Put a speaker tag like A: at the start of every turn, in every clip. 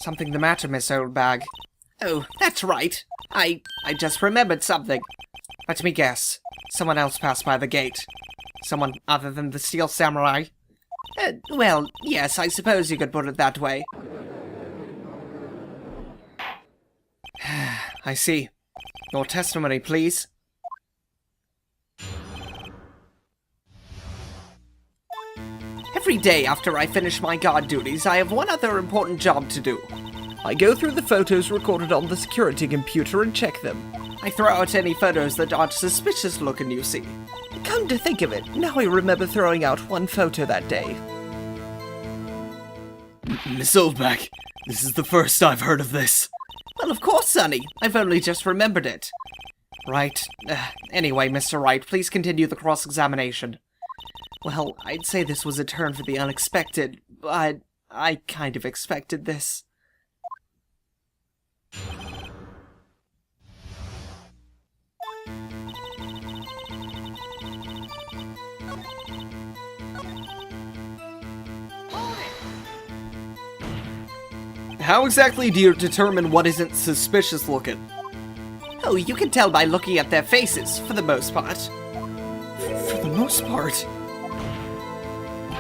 A: Something the matter, Miss Oldbag? Oh, that's right. I just remembered something. Let me guess. Someone else passed by the gate. Someone other than the Steel Samurai? Well, yes, I suppose you could put it that way. I see. Your testimony, please. Every day after I finish my guard duties, I have one other important job to do. I go through the photos recorded on the security computer and check them. I throw out any photos that aren't suspicious looking, you see. Come to think of it, now I remember throwing out one photo that day.
B: Miss Oldbag, this is the first I've heard of this.
A: Well, of course, Sonny. I've only just remembered it. Right. Anyway, Mr. Wright, please continue the cross-examination. Well, I'd say this was a turn for the unexpected, but I kind of expected this.
B: How exactly do you determine what isn't suspicious looking?
A: Oh, you can tell by looking at their faces, for the most part.
B: For the most part?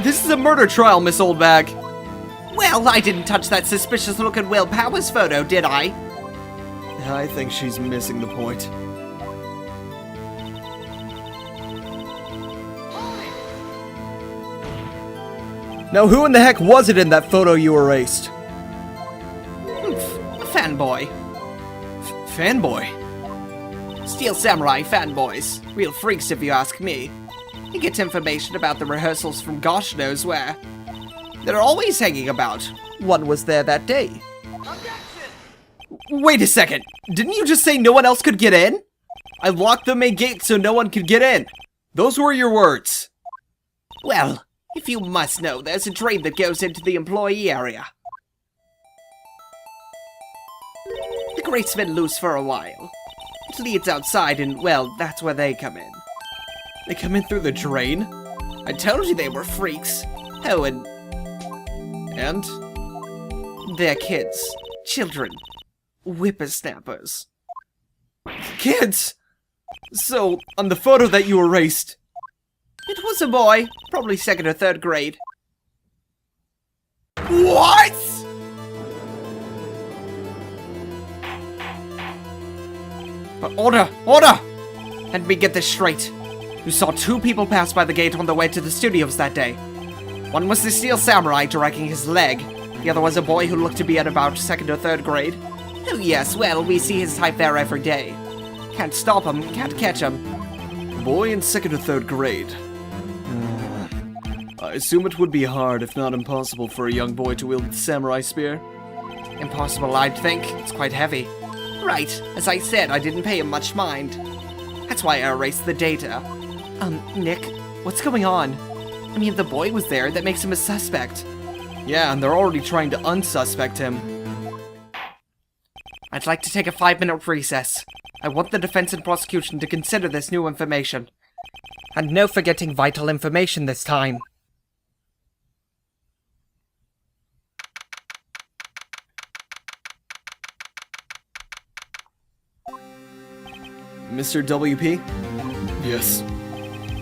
B: This is a murder trial, Miss Oldbag.
A: Well, I didn't touch that suspicious-looking Will Powers photo, did I?
B: I think she's missing the point. Now, who in the heck was it in that photo you erased?
A: A fanboy.
B: Fanboy?
A: Steel Samurai fanboys. Real freaks, if you ask me. You get information about the rehearsals from gosh knows where. They're always hanging about. One was there that day.
B: Wait a second! Didn't you just say no one else could get in? I locked the main gate so no one could get in. Those were your words.
A: Well, if you must know, there's a drain that goes into the employee area. The grate's been loose for a while. It leads outside and, well, that's where they come in.
B: They come in through the drain?
A: I told you they were freaks. Oh, and... They're kids. Children. Whippersnappers.
B: Kids? So, on the photo that you erased...
A: It was a boy. Probably 2nd or 3rd grade.
B: What?!
A: Order! Order! Let me get this straight. You saw 2 people pass by the gate on their way to the studios that day. One was the Steel Samurai dragging his leg. The other was a boy who looked to be at about 2nd or 3rd grade. Oh yes, well, we see his type there every day. Can't stop him, can't catch him.
B: Boy in 2nd or 3rd grade. I assume it would be hard, if not impossible, for a young boy to wield the samurai spear.
A: Impossible, I'd think. It's quite heavy. Right, as I said, I didn't pay him much mind. That's why I erased the data. Nick, what's going on? I mean, the boy was there, that makes him a suspect.
B: Yeah, and they're already trying to unsuspect him.
A: I'd like to take a 5-minute recess. I want the defense and prosecution to consider this new information. And no forgetting vital information this time.
B: Mr. WP? Yes.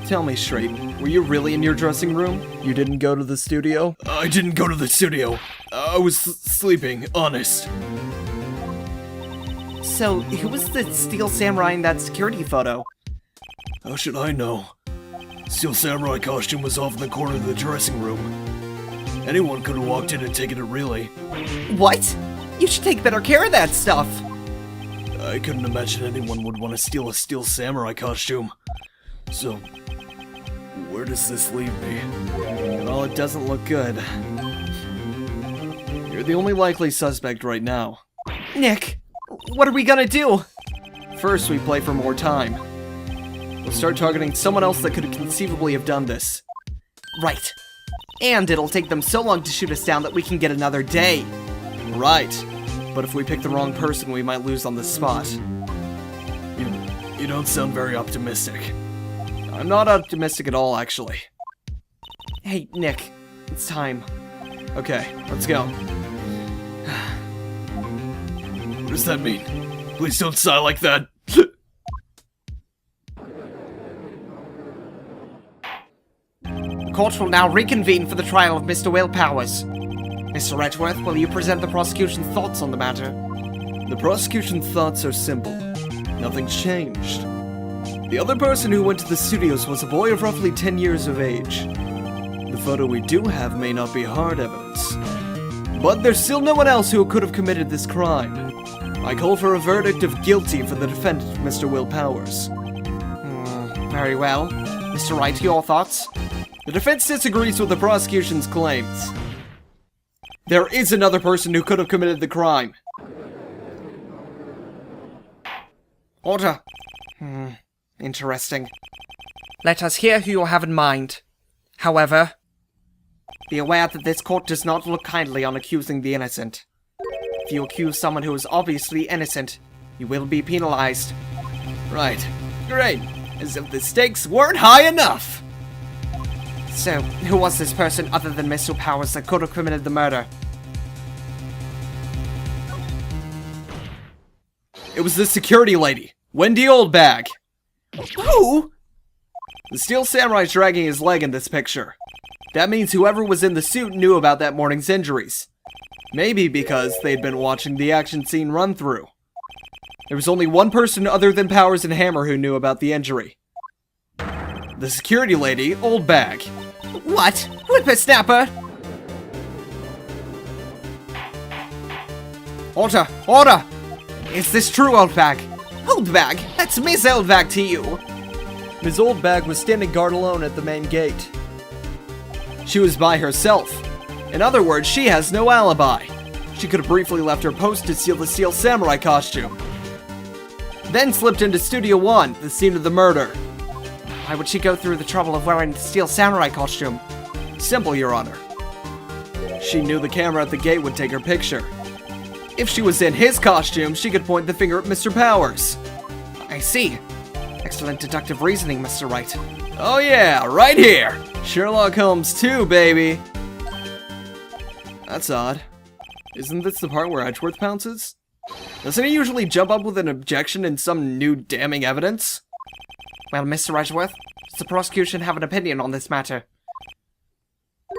B: Tell me straight, were you really in your dressing room? You didn't go to the studio? I didn't go to the studio. I was sleeping, honest.
A: So, who was the Steel Samurai in that security photo?
B: How should I know? Steel Samurai costume was off in the corner of the dressing room. Anyone could have walked in and taken it, really.
A: What? You should take better care of that stuff.
B: I couldn't imagine anyone would want to steal a Steel Samurai costume. So, where does this leave me? Well, it doesn't look good. You're the only likely suspect right now.
A: Nick, what are we gonna do?
B: First, we play for more time. We'll start targeting someone else that could conceivably have done this.
A: Right. And it'll take them so long to shoot us down that we can get another day.
B: Right. But if we pick the wrong person, we might lose on the spot. You don't sound very optimistic. I'm not optimistic at all, actually.
A: Hey, Nick. It's time.
B: Okay, let's go. does that mean? Please don't sigh like that.
A: The court will now reconvene for the trial of Mr. Will Powers. Mr. Edgeworth, will you present the prosecution's thoughts on the matter?
B: The prosecution's thoughts are simple. Nothing's changed. The other person who went to the studios was a boy of roughly 10 years of age. The photo we do have may not be hard evidence. But there's still no one else who could have committed this crime. I call for a verdict of guilty for the defendant, Mr. Will Powers.
A: Very well. Mr. Wright, your thoughts?
B: The defense disagrees with the prosecution's claims. There is another person who could have committed the crime.
A: Order. Interesting. Let us hear who you have in mind. However, be aware that this court does not look kindly on accusing the innocent. If you accuse someone who is obviously innocent, you will be penalized.
B: Right. Great. As if the stakes weren't high enough!
A: So, who was this person other than Mr. Powers that could have committed the murder?
B: It was the security lady, Wendy Oldbag.
A: Who?
B: The Steel Samurai's dragging his leg in this picture. That means whoever was in the suit knew about that morning's injuries. Maybe because they'd been watching the action scene run through. There was only one person other than Powers and Hammer who knew about the injury. The security lady, Oldbag.
A: What? Whippersnapper? Order! Order! Is this true, Oldbag? Oldbag? That's Miss Oldbag to you!
B: Ms. Oldbag was standing guard alone at the main gate. She was by herself. In other words, she has no alibi. She could have briefly left her post to steal the Steel Samurai costume. Then slipped into Studio 1, the scene of the murder.
A: Why would she go through the trouble of wearing the Steel Samurai costume?
B: Simple, Your Honor. She knew the camera at the gate would take her picture. If she was in his costume, she could point the finger at Mr. Powers.
A: I see. Excellent deductive reasoning, Mr. Wright.
B: Oh yeah, right here! Sherlock Holmes 2, baby! That's odd. Isn't this the part where Edgeworth pounces? Doesn't he usually jump up with an objection and some new damning evidence?
A: Well, Mr. Edgeworth, does the prosecution have an opinion on this matter?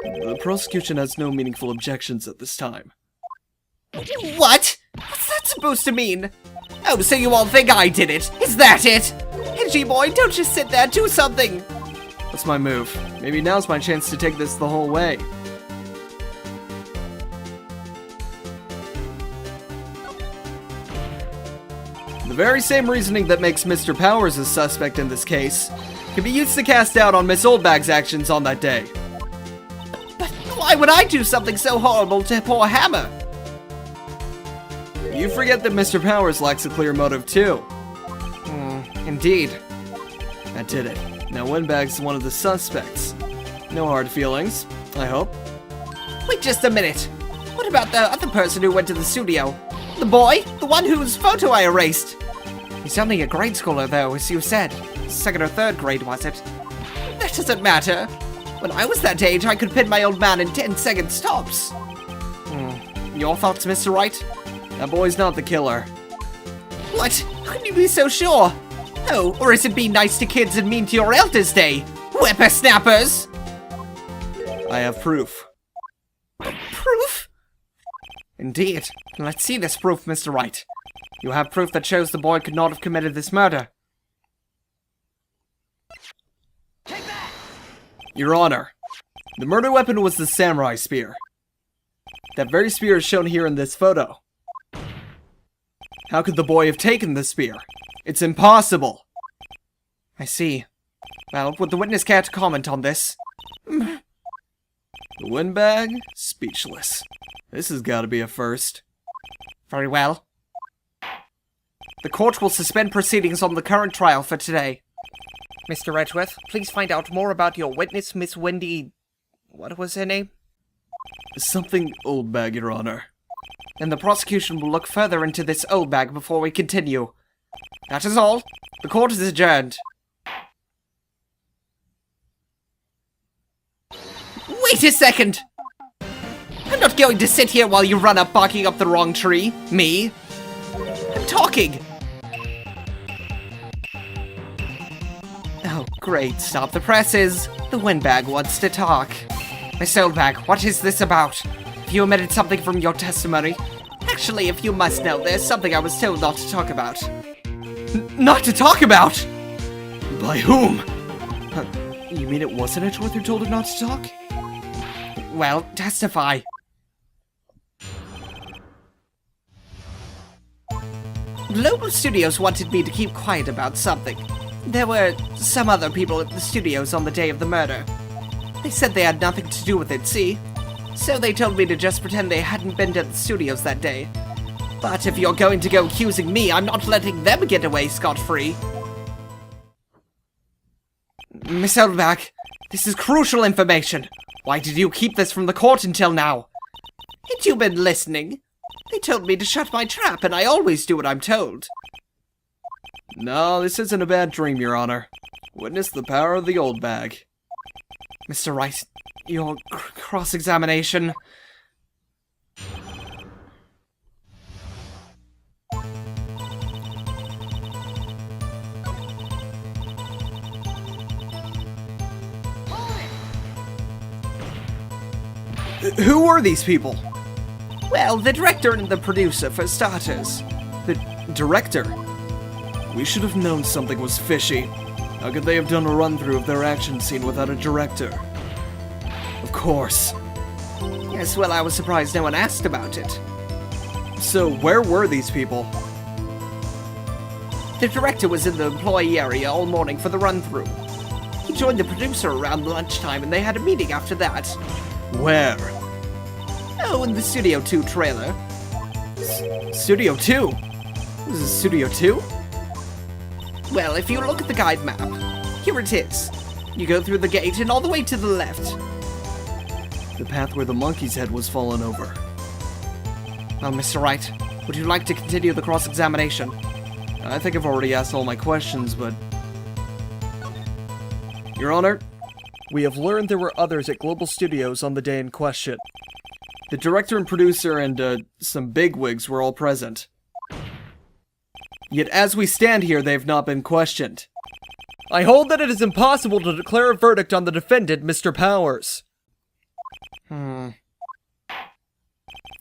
B: The prosecution has no meaningful objections at this time.
A: What? What's that supposed to mean? Oh, so you all think I did it? Is that it? Edgy boy, don't just sit there, do something!
B: That's my move. Maybe now's my chance to take this the whole way. The very same reasoning that makes Mr. Powers a suspect in this case can be used to cast doubt on Miss Oldbag's actions on that day.
A: But why would I do something so horrible to poor Hammer?
B: You forget that Mr. Powers lacks a clear motive too.
A: Indeed.
B: That did it. Now Windbag's one of the suspects. No hard feelings, I hope.
A: Wait just a minute. What about the other person who went to the studio? The boy? The one whose photo I erased? He's only a grade schooler though, as you said. Second or third grade, was it? That doesn't matter. When I was that age, I could pin my old man in 10-second stops. Your thoughts, Mr. Wright?
B: That boy's not the killer.
A: What? How can you be so sure? Oh, or is it being nice to kids and mean to your elders day? Whippersnappers!
B: I have proof.
A: Proof? Indeed. Let's see this proof, Mr. Wright. You have proof that shows the boy could not have committed this murder.
C: Take that!
B: Your Honor, the murder weapon was the samurai spear. That very spear is shown here in this photo. How could the boy have taken the spear? It's impossible!
A: I see. Well, would the witness care to comment on this?
B: The windbag? Speechless. This has got to be a first.
A: Very well. The court will suspend proceedings on the current trial for today. Mr. Edgeworth, please find out more about your witness, Miss Wendy... What was her name?
B: Something Oldbag, Your Honor.
A: Then the prosecution will look further into this Oldbag before we continue. That is all. The court is adjourned. Wait a second! I'm not going to sit here while you run up barking up the wrong tree. Me. talking! Oh, great. Stop the presses. The windbag wants to talk. Miss Oldbag, what is this about? Have you omitted something from your testimony? Actually, if you must know, there's something I was told not to talk about. Not to talk about?!
B: By whom? You mean it wasn't a truth who told her not to talk?
A: Well, testify. Global Studios wanted me to keep quiet about something. There were some other people at the studios on the day of the murder. They said they had nothing to do with it, see? So they told me to just pretend they hadn't been to the studios that day. But if you're going to go accusing me, I'm not letting them get away scot-free. Miss Oldbach, this is crucial information. Why did you keep this from the court until now? Had you been listening? They told me to shut my trap, and I always do what I'm told.
B: No, this isn't a bad dream, Your Honor. Witness the power of the old bag.
A: Mr. Wright, your cross-examination...
B: Who were these people?
A: Well, the director and the producer, for starters.
B: The director? We should have known something was fishy. How could they have done a run-through of their action scene without a director? Of course.
A: Yes, well, I was surprised no one asked about it.
B: So, where were these people?
A: The director was in the employee area all morning for the run-through. He joined the producer around lunchtime, and they had a meeting after that.
B: Where?
A: Oh, in the Studio 2 trailer.
B: Studio 2? This is Studio 2?
A: Well, if you look at the guide map, here it is. You go through the gate and all the way to the left.
B: The path where the monkey's head was fallen over.
A: Well, Mr. Wright, would you like to continue the cross-examination?
B: I think I've already asked all my questions, but... Your Honor, we have learned there were others at Global Studios on the day in question. The director and producer and, some bigwigs were all present. Yet as we stand here, they have not been questioned. I hold that it is impossible to declare a verdict on the defendant, Mr. Powers.
A: The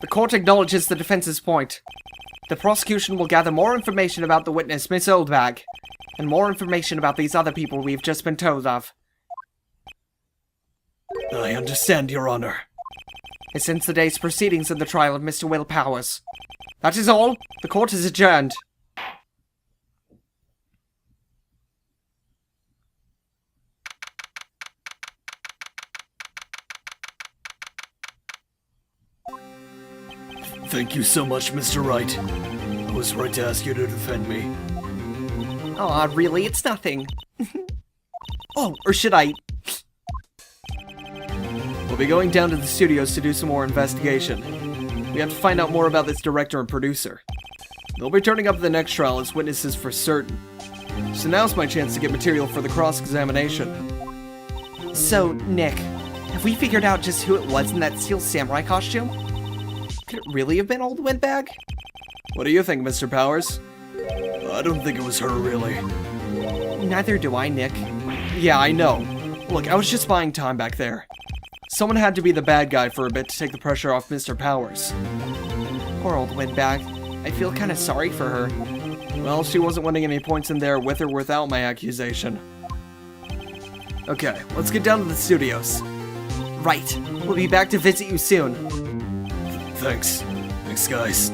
A: court acknowledges the defense's point. The prosecution will gather more information about the witness, Miss Oldbag, and more information about these other people we've just been told of.
B: I understand, Your Honor.
A: And since the day's proceedings in the trial of Mr. Will Powers. That is all. The court is adjourned.
B: Thank you so much, Mr. Wright. I was right to ask you to defend me.
A: Aw, really? It's nothing. Oh, or should I...
B: We'll be going down to the studios to do some more investigation. We have to find out more about this director and producer. They'll be turning up at the next trial as witnesses for certain. So now's my chance to get material for the cross-examination.
A: So, Nick, have we figured out just who it was in that steel samurai costume? Could it really have been Old Windbag?
B: What do you think, Mr. Powers? I don't think it was her, really.
A: Neither do I, Nick.
B: Yeah, I know. Look, I was just buying time back there. Someone had to be the bad guy for a bit to take the pressure off Mr. Powers.
A: Poor Old Windbag. I feel kind of sorry for her.
B: Well, she wasn't winning any points in there with or without my accusation. Okay, let's get down to the studios.
A: Right. We'll be back to visit you soon.
B: Thanks. Thanks, guys.